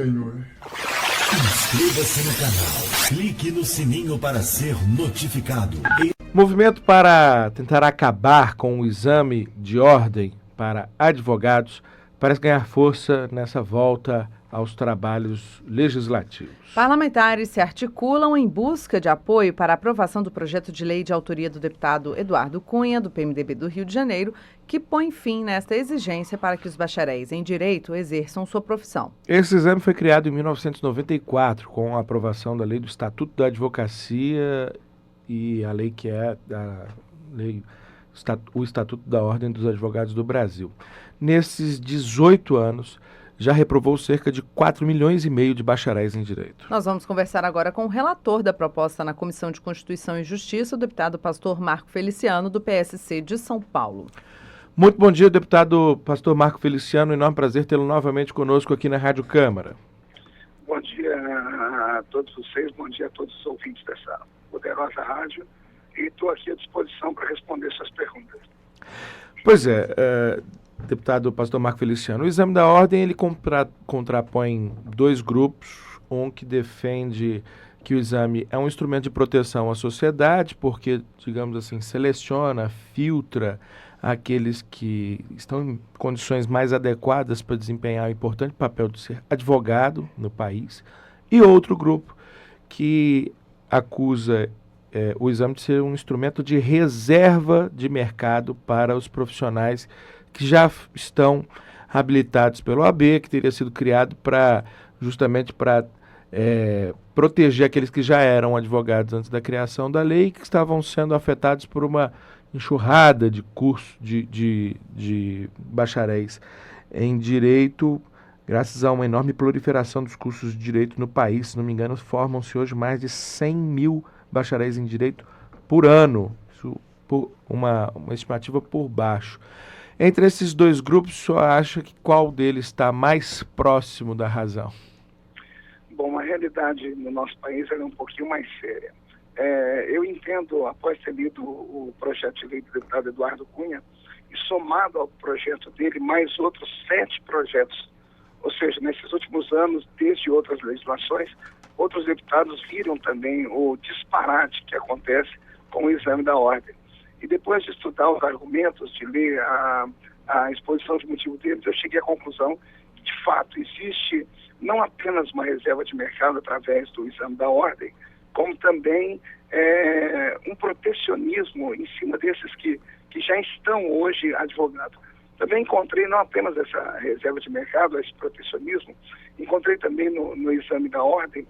Inscreva-se no canal, clique no sininho para ser notificado. Movimento para tentar acabar com o exame de ordem para advogados parece ganhar força nessa volta aos trabalhos legislativos. Parlamentares se articulam em busca de apoio para a aprovação do projeto de lei de autoria do deputado Eduardo Cunha, do PMDB do Rio de Janeiro, que põe fim nesta exigência para que os bacharéis em direito exerçam sua profissão. Esse exame foi criado em 1994, com a aprovação da lei do Estatuto da Advocacia e a lei que é o Estatuto da Ordem dos Advogados do Brasil. Nesses 18 anos, já reprovou cerca de 4,5 milhões de bacharéis em direito. Nós vamos conversar agora com o relator da proposta na Comissão de Constituição e Justiça, o deputado pastor Marco Feliciano, do PSC de São Paulo. Muito bom dia, deputado pastor Marco Feliciano. Enorme prazer tê-lo novamente conosco aqui na Rádio Câmara. Bom dia a todos vocês, bom dia a todos os ouvintes dessa poderosa rádio. E estou aqui à disposição para responder suas perguntas. Pois é, deputado pastor Marco Feliciano, o exame da ordem ele contrapõe dois grupos, um que defende que o exame é um instrumento de proteção à sociedade, porque, digamos assim, seleciona, filtra aqueles que estão em condições mais adequadas para desempenhar o importante papel de ser advogado no país, e outro grupo que acusa o exame de ser um instrumento de reserva de mercado para os profissionais que já estão habilitados pelo OAB, que teria sido criado justamente para proteger aqueles que já eram advogados antes da criação da lei e que estavam sendo afetados por uma enxurrada de cursos de bacharéis em direito, graças a uma enorme proliferação dos cursos de direito no país. Se não me engano, formam-se hoje mais de 100 mil bacharéis em direito por ano, isso por uma estimativa por baixo. Entre esses dois grupos, o senhor acha que qual deles está mais próximo da razão? Bom, a realidade no nosso país é um pouquinho mais séria. Eu entendo, após ter lido o projeto de lei do deputado Eduardo Cunha, e somado ao projeto dele, mais outros 7 projetos, ou seja, nesses últimos anos, desde outras legislações, outros deputados viram também o disparate que acontece com o exame da ordem. E depois de estudar os argumentos, de ler a exposição de motivo deles, eu cheguei à conclusão que, de fato, existe não apenas uma reserva de mercado através do exame da ordem, como também um protecionismo em cima desses que já estão hoje advogados. Também encontrei não apenas essa reserva de mercado, esse protecionismo, encontrei também no exame da ordem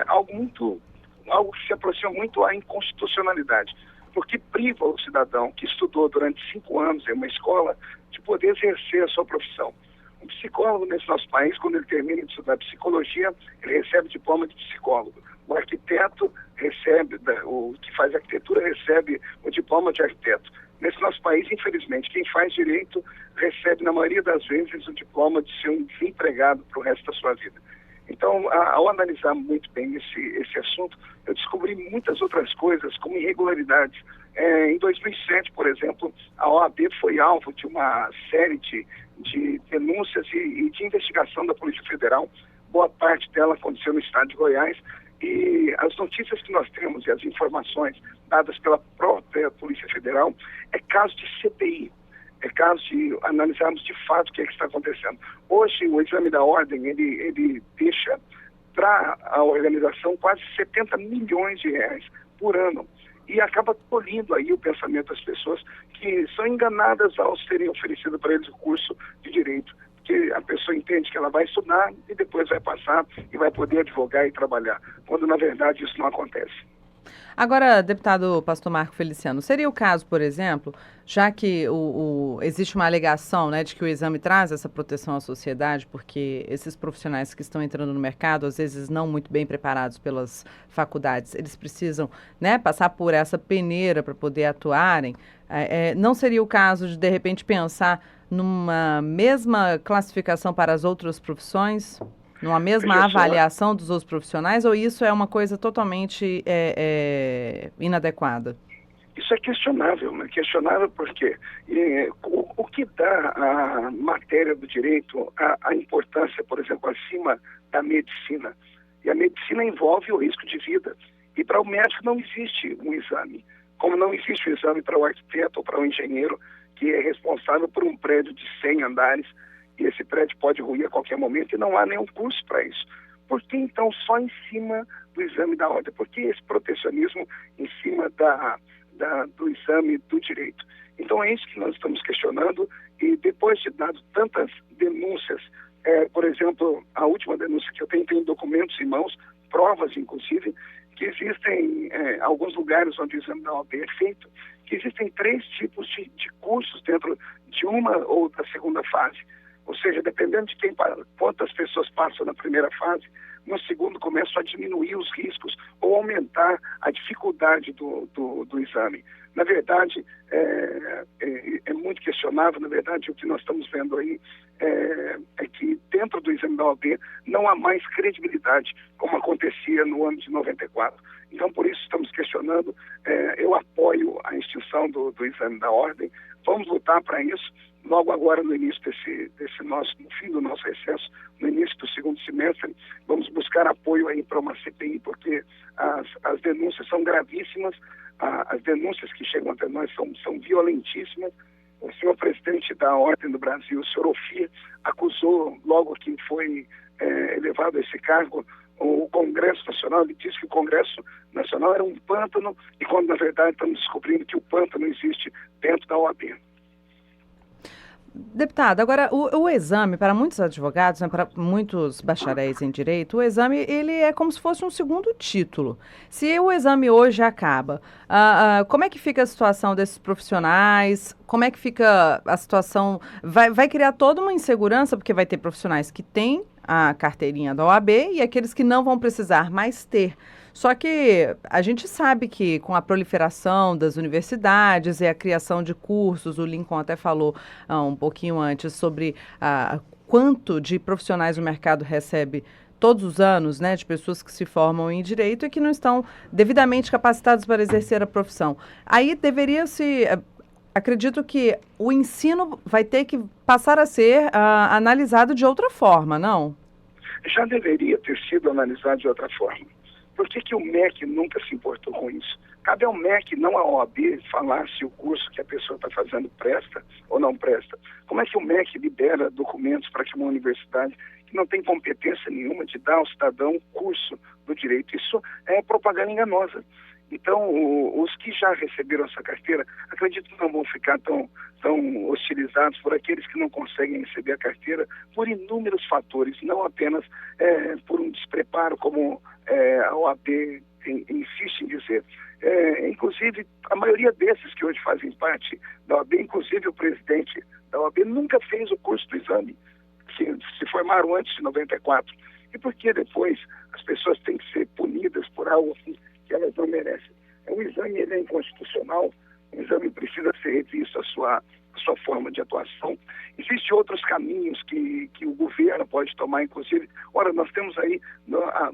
algo que se aproxima muito à inconstitucionalidade, porque priva o cidadão que estudou durante 5 anos em uma escola de poder exercer a sua profissão. Um psicólogo nesse nosso país, quando ele termina de estudar psicologia, ele recebe diploma de psicólogo. O arquiteto recebe, o que faz arquitetura recebe o diploma de arquiteto. Nesse nosso país, infelizmente, quem faz direito recebe, na maioria das vezes, o diploma de ser um desempregado para o resto da sua vida. Então, ao analisar muito bem esse assunto, eu descobri muitas outras coisas, como irregularidades. Em 2007, por exemplo, a OAB foi alvo de uma série de denúncias e de investigação da Polícia Federal. Boa parte dela aconteceu no estado de Goiás. E as notícias que nós temos e as informações dadas pela própria Polícia Federal é caso de CPI. É caso de analisarmos de fato o que está acontecendo. Hoje, o exame da ordem, ele deixa para a organização quase 70 milhões de reais por ano. E acaba tolhindo aí o pensamento das pessoas que são enganadas ao serem oferecido para eles o curso de direito. Porque a pessoa entende que ela vai estudar e depois vai passar e vai poder advogar e trabalhar, quando na verdade isso não acontece. Agora, deputado pastor Marco Feliciano, seria o caso, por exemplo, já que existe uma alegação, né, de que o exame traz essa proteção à sociedade, porque esses profissionais que estão entrando no mercado, às vezes não muito bem preparados pelas faculdades, eles precisam, né, passar por essa peneira para poder atuarem, não seria o caso de repente, pensar numa mesma classificação para as outras profissões? Numa mesma avaliação dos outros profissionais, ou isso é uma coisa totalmente inadequada? Isso é questionável, né? Questionável porque o que dá a matéria do direito, a importância, por exemplo, acima da medicina. E a medicina envolve o risco de vida. E para o médico não existe um exame, como não existe um exame para o arquiteto ou para o engenheiro, que é responsável por um prédio de 100 andares, e esse prédio pode ruir a qualquer momento e não há nenhum curso para isso. Por que, então, só em cima do exame da ordem? Por que esse protecionismo em cima do exame do direito? Então, é isso que nós estamos questionando, e depois de dado tantas denúncias, por exemplo, a última denúncia que eu tenho, tem documentos em mãos, provas, inclusive, que existem alguns lugares onde o exame da OAB é feito, que existem 3 tipos de cursos dentro de uma ou da segunda fase. Ou seja, dependendo de quantas pessoas passam na primeira fase, no segundo começam a diminuir os riscos ou aumentar a dificuldade do exame. Na verdade, é muito questionável. Na verdade, o que nós estamos vendo aí é que dentro do exame da OAB não há mais credibilidade, como acontecia no ano de 94. Então, por isso estamos questionando. Eu apoio a extinção do exame da ordem. Vamos lutar para isso. Logo agora, no início no fim do nosso recesso, no início do segundo semestre, vamos buscar apoio aí para uma CPI, porque as denúncias são gravíssimas, as denúncias que chegam até nós são violentíssimas. O senhor presidente da Ordem do Brasil, o senhor Ofir, acusou, logo que foi elevado a esse cargo, o Congresso Nacional. Ele disse que o Congresso Nacional era um pântano, e quando, na verdade, estamos descobrindo que o pântano existe dentro da OAB. Deputado, agora o exame, para muitos advogados, né, para muitos bacharéis em direito, o exame ele é como se fosse um segundo título. Se o exame hoje acaba, como é que fica a situação desses profissionais? Como é que fica a situação? Vai criar toda uma insegurança, porque vai ter profissionais que têm a carteirinha da OAB e aqueles que não vão precisar mais ter. Só que a gente sabe que com a proliferação das universidades e a criação de cursos, o Lincoln até falou um pouquinho antes sobre quanto de profissionais o mercado recebe todos os anos, né, de pessoas que se formam em direito e que não estão devidamente capacitados para exercer a profissão. Aí acredito que o ensino vai ter que passar a ser analisado de outra forma, não? Já deveria ter sido analisado de outra forma. Por que o MEC nunca se importou com isso? Cabe ao MEC, não à OAB, falar se o curso que a pessoa está fazendo presta ou não presta. Como é que o MEC libera documentos para que uma universidade que não tem competência nenhuma de dar ao cidadão curso do direito? Isso é propaganda enganosa. Então, os que já receberam essa carteira, acredito que não vão ficar tão hostilizados por aqueles que não conseguem receber a carteira por inúmeros fatores, não apenas por um despreparo, como a OAB insiste em dizer. Inclusive, a maioria desses que hoje fazem parte da OAB, inclusive o presidente da OAB, nunca fez o curso do exame, que se formaram antes de 94. E por que depois as pessoas têm que ser punidas por algo que elas não merecem? O exame ele é inconstitucional, o exame precisa ser revisto a sua forma de atuação. Existem outros caminhos que o governo pode tomar, inclusive. Ora, nós temos aí,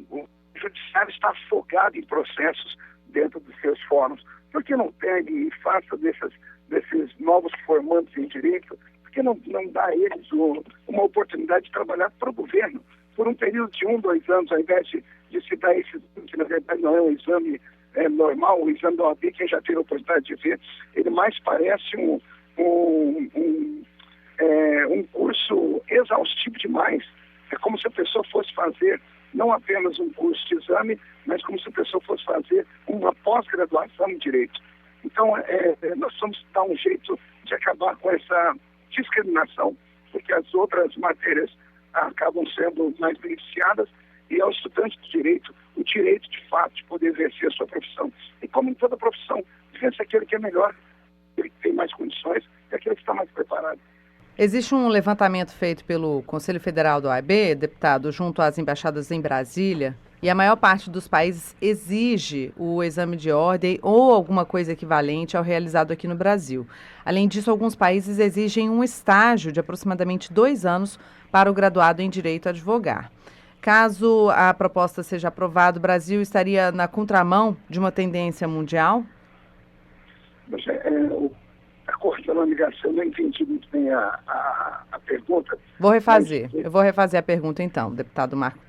o judiciário está afogado em processos dentro dos seus fóruns. Por que não pega e faça desses novos formandos em direito? Por que não dá a eles uma oportunidade de trabalhar para o governo por um período de 1, 2 anos, ao invés de se dar esse exame, que na verdade não é um exame normal, o exame da OAB, quem já teve a oportunidade de ver, ele mais parece um curso exaustivo demais. É como se a pessoa fosse fazer não apenas um curso de exame, mas como se a pessoa fosse fazer uma pós-graduação em direito. Então, nós vamos dar um jeito de acabar com essa discriminação, porque as outras matérias acabam sendo mais beneficiadas, e ao estudante de direito, o direito de fato de poder exercer a sua profissão. E como em toda profissão, vence aquele que é melhor, aquele que tem mais condições e aquele que está mais preparado. Existe um levantamento feito pelo Conselho Federal do OAB, deputado, junto às embaixadas em Brasília, e a maior parte dos países exige o exame de ordem ou alguma coisa equivalente ao realizado aqui no Brasil. Além disso, alguns países exigem um estágio de aproximadamente 2 anos para o graduado em Direito advogar. Caso a proposta seja aprovada, o Brasil estaria na contramão de uma tendência mundial? Acordando pela ligação, eu não entendi muito bem a pergunta. Vou refazer. Eu vou refazer a pergunta então,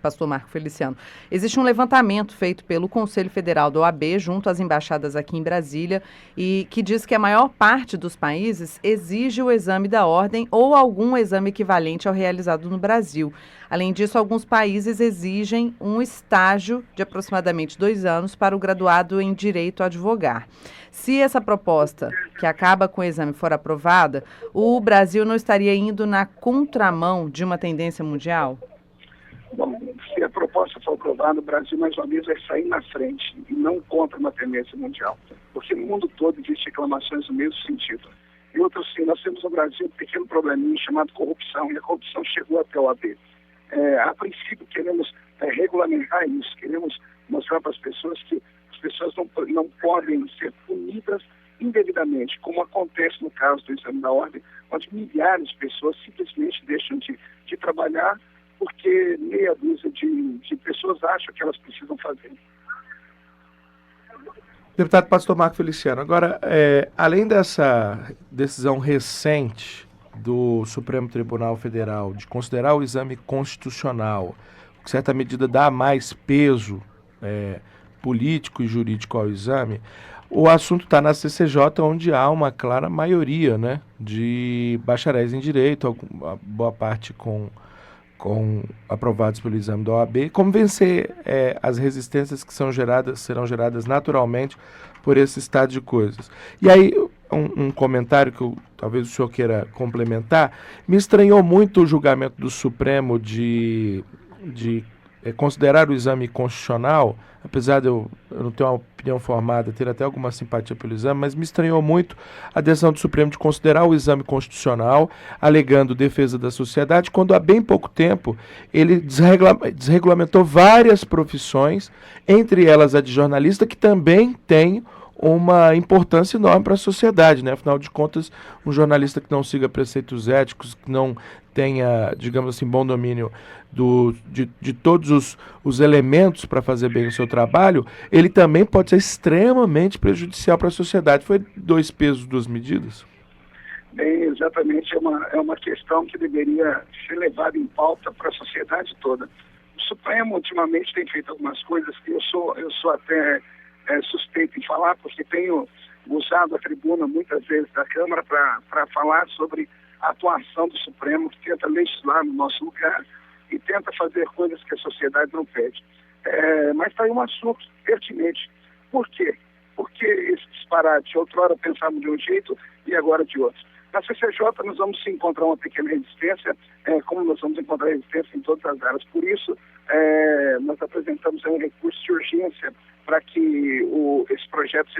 pastor Marco Feliciano. Existe um levantamento feito pelo Conselho Federal da OAB, junto às embaixadas aqui em Brasília, e que diz que a maior parte dos países exige o exame da ordem ou algum exame equivalente ao realizado no Brasil. Além disso, alguns países exigem um estágio de aproximadamente 2 anos para o graduado em Direito a advogar. Se essa proposta, que acaba com o exame, for aprovada, o Brasil não estaria indo na contramão de uma tendência mundial? Bom, se a proposta for aprovada, o Brasil mais uma vez vai sair na frente e não contra uma tendência mundial. Porque no mundo todo existem reclamações no mesmo sentido. E outro sim, nós temos no Brasil um pequeno probleminha chamado corrupção, e a corrupção chegou até a OAB. A princípio queremos regulamentar isso, queremos mostrar para as pessoas que as pessoas não podem ser punidas indevidamente, como acontece no caso do exame da ordem, onde milhares de pessoas simplesmente deixam de trabalhar porque meia dúzia de pessoas acham que elas precisam fazer. Deputado pastor Marco Feliciano, agora, além dessa decisão recente do Supremo Tribunal Federal de considerar o exame constitucional, que, em certa medida, dá mais peso político e jurídico ao exame, o assunto está na CCJ, onde há uma clara maioria, né, de bacharéis em direito, boa parte com aprovados pelo exame da OAB. Como vencer as resistências que serão geradas naturalmente por esse estado de coisas? E aí, um comentário que talvez o senhor queira complementar, me estranhou muito o julgamento do Supremo de considerar o exame constitucional, apesar de eu não ter uma opinião formada, ter até alguma simpatia pelo exame, mas me estranhou muito a decisão do Supremo de considerar o exame constitucional, alegando defesa da sociedade, quando há bem pouco tempo ele desregulamentou várias profissões, entre elas a de jornalista, que também tem uma importância enorme para a sociedade, né? Afinal de contas, um jornalista que não siga preceitos éticos, que não tenha, digamos assim, bom domínio de todos os elementos para fazer bem o seu trabalho, ele também pode ser extremamente prejudicial para a sociedade. Foi 2 pesos, 2 medidas? Bem, exatamente, é uma questão que deveria ser levada em pauta para a sociedade toda. O Supremo, ultimamente, tem feito algumas coisas que eu sou até suspeito em falar, porque tenho usado a tribuna muitas vezes da Câmara para falar sobre a atuação do Supremo, que tenta legislar no nosso lugar e tenta fazer coisas que a sociedade não pede. Mas está aí um assunto pertinente. Por quê? Porque esse disparate, outrora pensávamos de um jeito e agora de outro. Na CCJ nós vamos sim encontrar uma pequena resistência, como nós vamos encontrar resistência em todas as áreas. Por isso, nós apresentamos um recurso de urgência para que esse projeto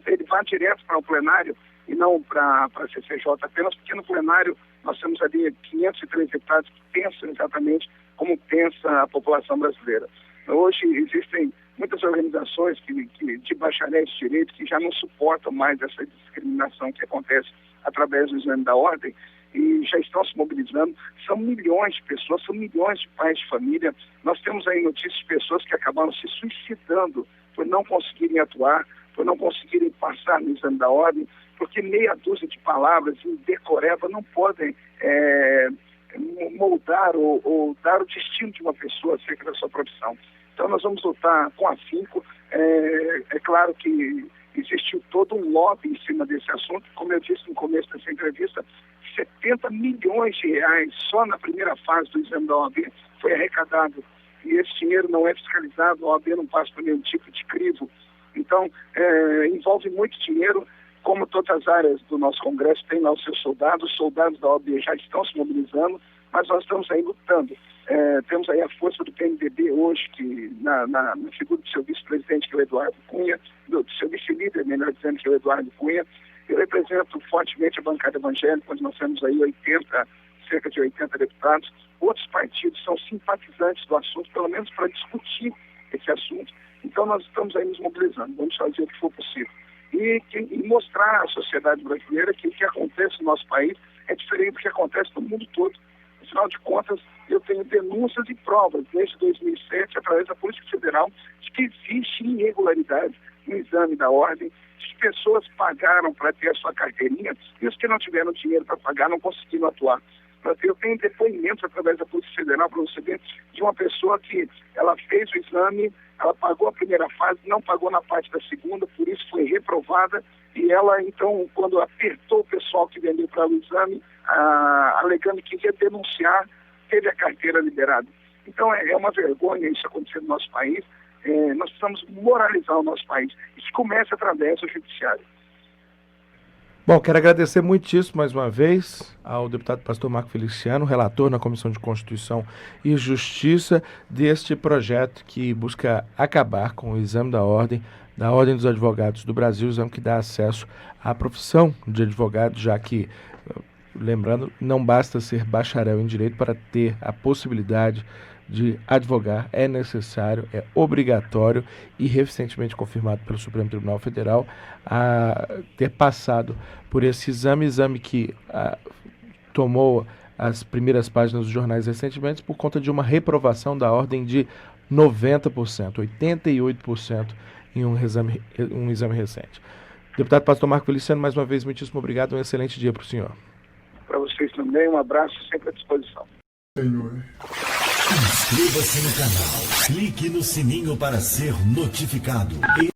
ele vá direto para o plenário e não para a CCJ apenas, porque no plenário nós temos ali 503 deputados que pensam exatamente como pensa a população brasileira. Hoje existem muitas organizações de bacharéis de direito que já não suportam mais essa discriminação que acontece através do exame da ordem e já estão se mobilizando. São milhões de pessoas, são milhões de pais de família. Nós temos aí notícias de pessoas que acabaram se suicidando por não conseguirem atuar, por não conseguirem passar no exame da ordem, porque meia dúzia de palavras indecoráveis não podem moldar ou dar o destino de uma pessoa acerca da sua profissão. Então nós vamos lutar com afinco. É claro que existiu todo um lobby em cima desse assunto. Como eu disse no começo dessa entrevista, 70 milhões de reais só na primeira fase do exame da OAB foi arrecadado. E esse dinheiro não é fiscalizado, a OAB não passa por nenhum tipo de crivo. Então, envolve muito dinheiro. Como todas as áreas do nosso Congresso tem lá os seus soldados da OAB já estão se mobilizando, mas nós estamos aí lutando. Temos aí a força do PMDB hoje, que na figura do seu vice-presidente, que é o Eduardo Cunha, do seu vice-líder, melhor dizendo, que é o Eduardo Cunha. Eu represento fortemente a bancada evangélica, onde nós temos aí cerca de 80 deputados. Outros partidos são simpatizantes do assunto, pelo menos para discutir esse assunto. Então nós estamos aí nos mobilizando, vamos fazer o que for possível. E mostrar à sociedade brasileira que o que acontece no nosso país é diferente do que acontece no mundo todo. Afinal de contas, eu tenho denúncias e provas desde 2007, através da Polícia Federal, de que existe irregularidade um exame da ordem. As pessoas pagaram para ter a sua carteirinha, e os que não tiveram dinheiro para pagar não conseguiram atuar. Eu tenho depoimentos através da Polícia Federal para você ver de uma pessoa que ela fez o exame, ela pagou a primeira fase, não pagou na parte da segunda, por isso foi reprovada, e ela então, quando apertou o pessoal que vendeu para o exame, alegando que ia denunciar, teve a carteira liberada. Então é uma vergonha isso acontecer no nosso país. Nós precisamos moralizar o nosso país. Isso começa através do judiciário. Bom, quero agradecer muitíssimo mais uma vez ao deputado pastor Marco Feliciano, relator na Comissão de Constituição e Justiça deste projeto que busca acabar com o exame da Ordem dos Advogados do Brasil, o exame que dá acesso à profissão de advogado, já que, lembrando, não basta ser bacharel em Direito para ter a possibilidade de advogar, é necessário, é obrigatório e recentemente confirmado pelo Supremo Tribunal Federal a ter passado por esse exame que tomou as primeiras páginas dos jornais recentemente por conta de uma reprovação da ordem de 90%, 88% em um exame recente. Deputado pastor Marco Feliciano, mais uma vez, muitíssimo obrigado, um excelente dia para o senhor. Para vocês também, um abraço, sempre à disposição. Senhor. Inscreva-se no canal, clique no sininho para ser notificado.